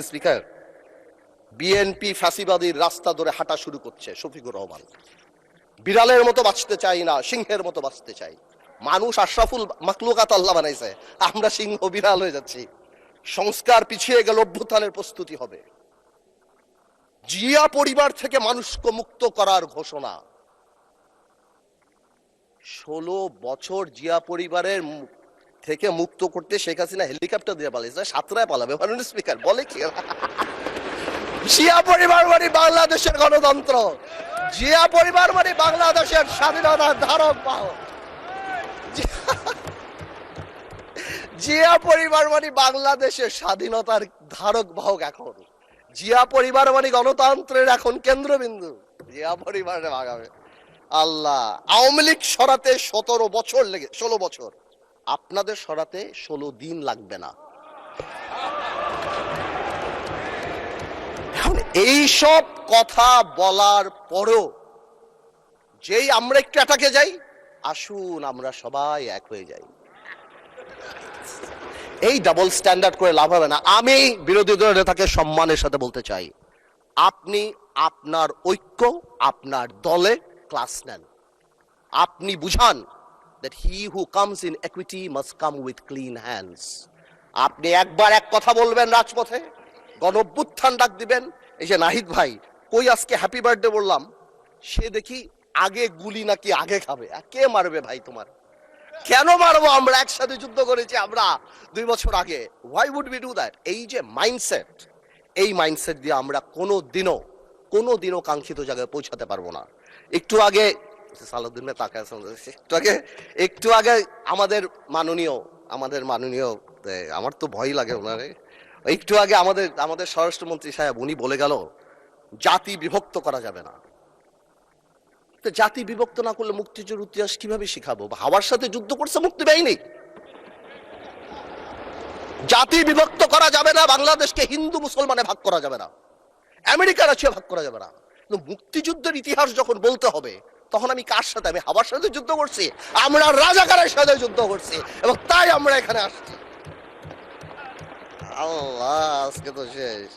Speaker, BNP ফ্যাসিবাদীর রাস্তা ধরে হাঁটা শুরু করছে। শফিকুর রহমান, বিড়ালের মতো বাঁচতে চাই না, সিংহের মতো বাঁচতে চাই। মানুষ আশরাফুল মাখলুকাত আল্লাহ বানাইছে, আমরা সিংহ বিড়াল হয়ে যাচ্ছি। সংস্কার পিছিয়ে গেল, অভ্যুত্থানের প্রস্তুতি হবে। জিয়া পরিবার থেকে মানুষকে মুক্ত করার ঘোষণা। 16 বছর জিয়া পরিবারের থেকে মুক্ত করতে শেখ হাসিনা হেলিকপ্টার দিয়ে পালাইছে, সাতরায় পালাবে। স্পিকার বলে কি? জিয়া পরিবার মানে বাংলাদেশের গণতন্ত্র, জিয়া পরিবার মানে বাংলাদেশের স্বাধীনতার ধারক বাহক, জিয়া পরিবার মানে বাংলাদেশের স্বাধীনতার ধারক বাহক। এখন জিয়া পরিবার মানে গণতন্ত্রের এখন কেন্দ্রবিন্দু। জিয়া পরিবারে ভাগাবে আল্লাহ। আওয়ামী লীগ সরাতে 17 বছর লেগে, 16 বছর, আপনাদের সরাতে 16 দিন লাগবে না। এইসব কথা বলার পরও যেই আমরা একটু অ্যাটাকে যাই, আসুন আমরা সবাই এক হয়ে যাই। এই ডাবল স্ট্যান্ডার্ড করে লাভ হবে না। আমি বিরোধী দলের নেতাকে সম্মানের সাথে বলতে চাই, আপনি আপনার ঐক্য, আপনার দলে ক্লাস নেন। আপনি বুঝান that he who comes in equity must come with clean hands. আপনি একবার এক কথা বলবেন রাজপথে, গণঅভ্যুত্থান ডাক দিবেন। এই যে নাহিদ ভাই কই আজকে হ্যাপি বার্থডে বললাম, সে দেখি আগে গুলি নাকি আগে খাবে। কে মারবে ভাই তোমার? কেন মারবো? আমরা একসাথে যুদ্ধ করেছি আমরা 2 বছর আগে। why would we do that? এই যে মাইন্ডসেট, এই মাইন্ডসেট দিয়ে আমরা কোনোদিনও কাঙ্ক্ষিত জায়গায় পৌঁছাতে পারবো না। একটু আগে সালাউদ্দিন ভাই তাকায় আছে, একটু আগে আমাদের মাননীয় আমার তো ভয় লাগে ওনারে, একটু আগে আমাদের স্বরাষ্ট্রমন্ত্রী সাহেব উনি বলে গেল জাতি বিভক্ত করা যাবে না। তো জাতি বিভক্ত না করলে মুক্তিযুদ্ধের ইতিহাস কিভাবে শিখাবো? হাওয়ার সাথে যুদ্ধ করছে মুক্তি বাহিনী। জাতি বিভক্ত করা যাবে না, বাংলাদেশকে হিন্দু মুসলমানে ভাগ করা যাবে না, আমেরিকার আছে ভাগ করা যাবে না। কিন্তু মুক্তিযুদ্ধের ইতিহাস যখন বলতে হবে, তখন আমি কার সাথে? আমি হাওয়ার সাথে যুদ্ধ করছি, আমরা রাজাকারের সাথে যুদ্ধ করছি, এবং তাই আমরা এখানে আসছি। আল্লাহ, আজকে তো শেষ।